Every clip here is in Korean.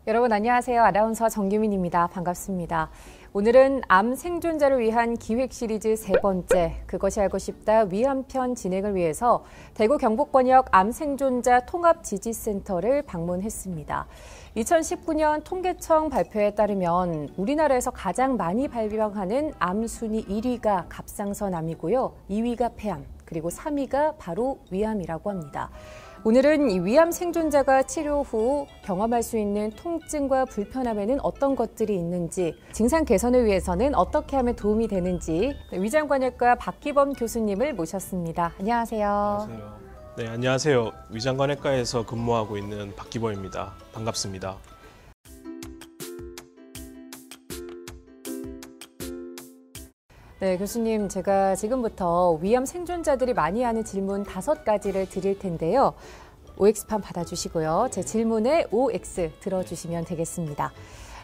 여러분 안녕하세요. 아나운서 정규민입니다. 반갑습니다. 오늘은 암 생존자를 위한 기획 시리즈 세 번째 그것이 알고 싶다 위암편 진행을 위해서 대구 경북권역 암 생존자 통합지지센터를 방문했습니다. 2019년 통계청 발표에 따르면 우리나라에서 가장 많이 발병하는 암 순위 1위가 갑상선암이고요. 2위가 폐암, 그리고 3위가 바로 위암이라고 합니다. 오늘은 이 위암 생존자가 치료 후 경험할 수 있는 통증과 불편함에는 어떤 것들이 있는지, 증상 개선을 위해서는 어떻게 하면 도움이 되는지 위장관외과 박기범 교수님을 모셨습니다. 안녕하세요. 안녕하세요. 네, 안녕하세요. 위장관외과에서 근무하고 있는 박기범입니다. 반갑습니다. 네, 교수님, 제가 지금부터 위암 생존자들이 많이 하는 질문 5가지를 드릴 텐데요. OX판 받아주시고요. 제 질문에 OX 들어주시면 되겠습니다.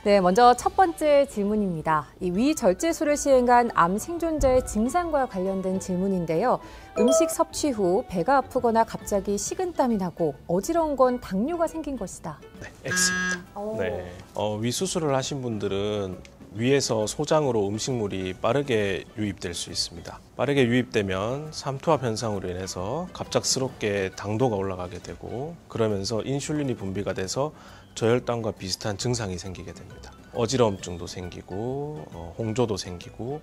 네, 먼저 첫 번째 질문입니다. 이 위절제술을 시행한 암 생존자의 증상과 관련된 질문인데요. 음식 섭취 후 배가 아프거나 갑자기 식은땀이 나고 어지러운 건 당뇨가 생긴 것이다. 네, X입니다. 네, 위 수술을 하신 분들은 위에서 소장으로 음식물이 빠르게 유입될 수 있습니다. 빠르게 유입되면 삼투압 현상으로 인해서 갑작스럽게 당도가 올라가게 되고, 그러면서 인슐린이 분비가 돼서 저혈당과 비슷한 증상이 생기게 됩니다. 어지러움증도 생기고 홍조도 생기고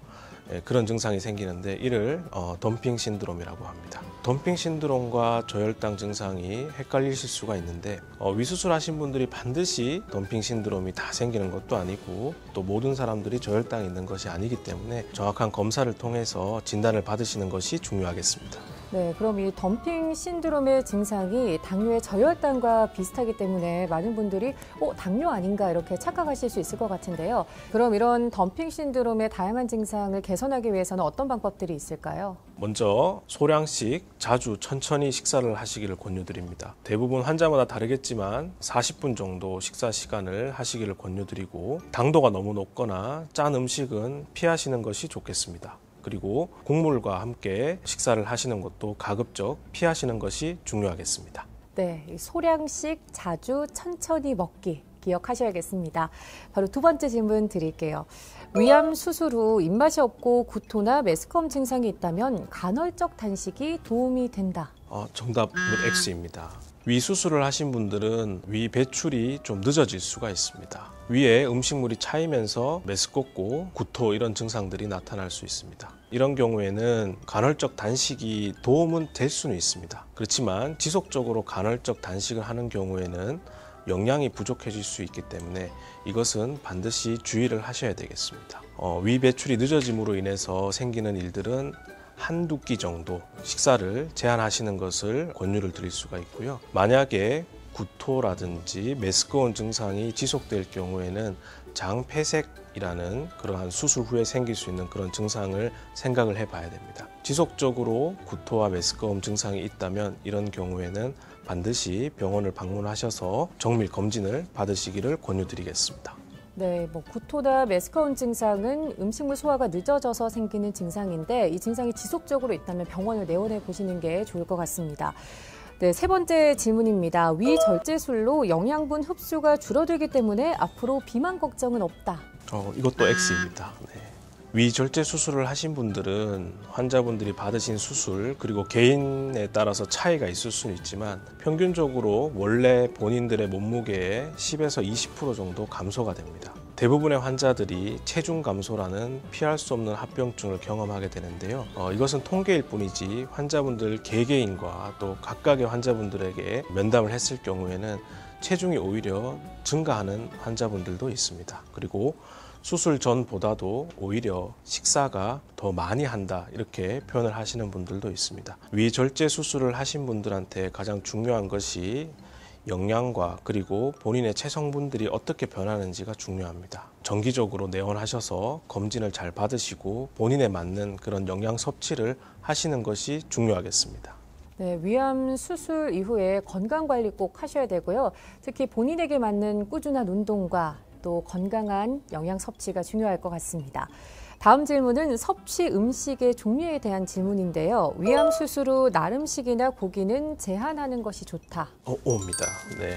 그런 증상이 생기는데, 이를 덤핑 신드롬이라고 합니다. 덤핑 신드롬과 저혈당 증상이 헷갈리실 수가 있는데, 위수술하신 분들이 반드시 덤핑 신드롬이 다 생기는 것도 아니고, 또 모든 사람들이 저혈당이 있는 것이 아니기 때문에 정확한 검사를 통해서 진단을 받으시는 것이 중요하겠습니다. 네, 그럼 이 덤핑 신드롬의 증상이 당뇨의 저혈당과 비슷하기 때문에 많은 분들이 당뇨 아닌가 이렇게 착각하실 수 있을 것 같은데요. 그럼 이런 덤핑 신드롬의 다양한 증상을 개선하기 위해서는 어떤 방법들이 있을까요? 먼저 소량씩 자주 천천히 식사를 하시기를 권유드립니다. 대부분 환자마다 다르겠지만 40분 정도 식사 시간을 하시기를 권유드리고, 당도가 너무 높거나 짠 음식은 피하시는 것이 좋겠습니다. 그리고 국물과 함께 식사를 하시는 것도 가급적 피하시는 것이 중요하겠습니다. 네, 소량씩 자주 천천히 먹기 기억하셔야겠습니다. 바로 두 번째 질문 드릴게요. 위암 수술 후 입맛이 없고 구토나 메스꺼움 증상이 있다면 간헐적 단식이 도움이 된다. 정답은 X입니다. 위 수술을 하신 분들은 위 배출이 좀 늦어질 수가 있습니다. 위에 음식물이 차이면서 메스껍고 구토 이런 증상들이 나타날 수 있습니다. 이런 경우에는 간헐적 단식이 도움은 될 수는 있습니다. 그렇지만 지속적으로 간헐적 단식을 하는 경우에는 영양이 부족해질 수 있기 때문에 이것은 반드시 주의를 하셔야 되겠습니다. 위 배출이 늦어짐으로 인해서 생기는 일들은 한두 끼 정도 식사를 제한하시는 것을 권유를 드릴 수가 있고요. 만약에 구토라든지 메스꺼운 증상이 지속될 경우에는 장폐색이라는 그러한 수술 후에 생길 수 있는 그런 증상을 생각을 해봐야 됩니다. 지속적으로 구토와 메스꺼움 증상이 있다면 이런 경우에는 반드시 병원을 방문하셔서 정밀 검진을 받으시기를 권유드리겠습니다. 네, 구토나 메스꺼운 증상은 음식물 소화가 늦어져서 생기는 증상인데, 이 증상이 지속적으로 있다면 병원을 내원해 보시는 게 좋을 것 같습니다. 네, 세 번째 질문입니다. 위절제술로 영양분 흡수가 줄어들기 때문에 앞으로 비만 걱정은 없다. 이것도 X입니다. 네. 위절제 수술을 하신 분들은 환자분들이 받으신 수술, 그리고 개인에 따라서 차이가 있을 수는 있지만 평균적으로 원래 본인들의 몸무게의 10에서 20% 정도 감소가 됩니다. 대부분의 환자들이 체중 감소라는 피할 수 없는 합병증을 경험하게 되는데요. 이것은 통계일 뿐이지 환자분들 개개인과 또 각각의 환자분들에게 면담을 했을 경우에는 체중이 오히려 증가하는 환자분들도 있습니다. 그리고 수술 전보다도 오히려 식사가 더 많이 한다 이렇게 표현을 하시는 분들도 있습니다. 위절제 수술을 하신 분들한테 가장 중요한 것이 영양과 그리고 본인의 체성분들이 어떻게 변하는지가 중요합니다. 정기적으로 내원하셔서 검진을 잘 받으시고 본인에 맞는 그런 영양 섭취를 하시는 것이 중요하겠습니다. 네, 위암 수술 이후에 건강관리 꼭 하셔야 되고요. 특히 본인에게 맞는 꾸준한 운동과 또 건강한 영양 섭취가 중요할 것 같습니다. 다음 질문은 섭취 음식의 종류에 대한 질문인데요. 위암 수술 후 날 음식이나 고기는 제한하는 것이 좋다. O입니다. 네.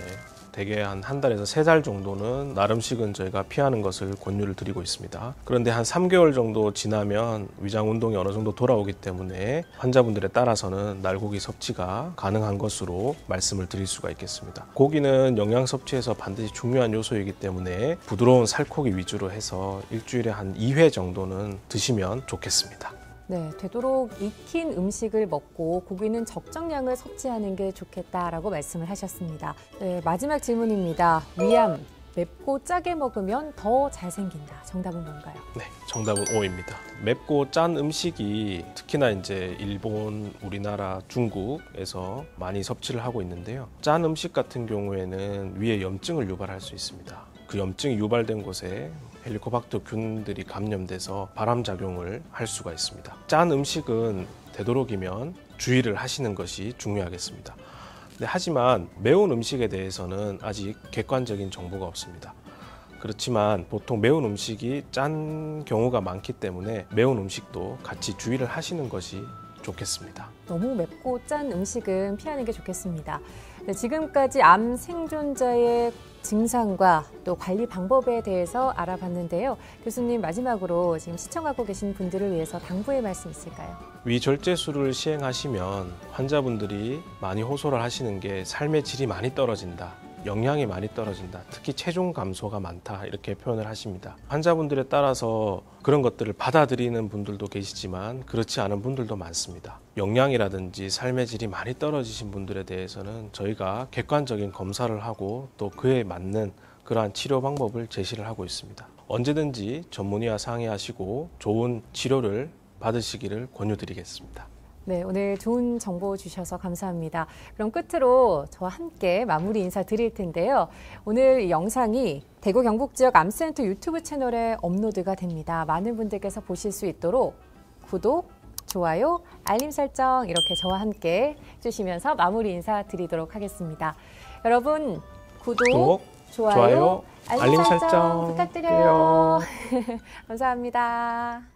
대개 한 달에서 3달 정도는 날 음식은 저희가 피하는 것을 권유를 드리고 있습니다. 그런데 한 3개월 정도 지나면 위장 운동이 어느 정도 돌아오기 때문에 환자분들에 따라서는 날고기 섭취가 가능한 것으로 말씀을 드릴 수가 있겠습니다. 고기는 영양 섭취에서 반드시 중요한 요소이기 때문에 부드러운 살코기 위주로 해서 일주일에 한 2회 정도는 드시면 좋겠습니다. 네, 되도록 익힌 음식을 먹고 고기는 적정량을 섭취하는 게 좋겠다라고 말씀을 하셨습니다. 네, 마지막 질문입니다. 위암, 맵고 짜게 먹으면 더 잘생긴다. 정답은 뭔가요? 네, 정답은 O입니다. 맵고 짠 음식이 특히나 이제 일본, 우리나라, 중국에서 많이 섭취를 하고 있는데요. 짠 음식 같은 경우에는 위에 염증을 유발할 수 있습니다. 그 염증이 유발된 곳에 헬리코박터 균들이 감염돼서 발암작용을 할 수가 있습니다. 짠 음식은 되도록이면 주의를 하시는 것이 중요하겠습니다. 하지만 매운 음식에 대해서는 아직 객관적인 정보가 없습니다. 그렇지만 보통 매운 음식이 짠 경우가 많기 때문에 매운 음식도 같이 주의를 하시는 것이 좋겠습니다. 너무 맵고 짠 음식은 피하는 게 좋겠습니다. 네, 지금까지 암 생존자의 증상과 또 관리 방법에 대해서 알아봤는데요. 교수님, 마지막으로 지금 시청하고 계신 분들을 위해서 당부의 말씀 있을까요? 위절제술을 시행하시면 환자분들이 많이 호소를 하시는 게 삶의 질이 많이 떨어진다, 영양이 많이 떨어진다, 특히 체중 감소가 많다, 이렇게 표현을 하십니다. 환자분들에 따라서 그런 것들을 받아들이는 분들도 계시지만 그렇지 않은 분들도 많습니다. 영양이라든지 삶의 질이 많이 떨어지신 분들에 대해서는 저희가 객관적인 검사를 하고 또 그에 맞는 그러한 치료 방법을 제시를 하고 있습니다. 언제든지 전문의와 상의하시고 좋은 치료를 받으시기를 권유드리겠습니다. 네, 오늘 좋은 정보 주셔서 감사합니다. 그럼 끝으로 저와 함께 마무리 인사 드릴 텐데요. 오늘 이 영상이 대구 경북 지역 암센터 유튜브 채널에 업로드가 됩니다. 많은 분들께서 보실 수 있도록 구독, 좋아요, 알림 설정 이렇게 저와 함께 해주시면서 마무리 인사 드리도록 하겠습니다. 여러분 구독, 좋아요, 알림 설정 부탁드려요. 감사합니다.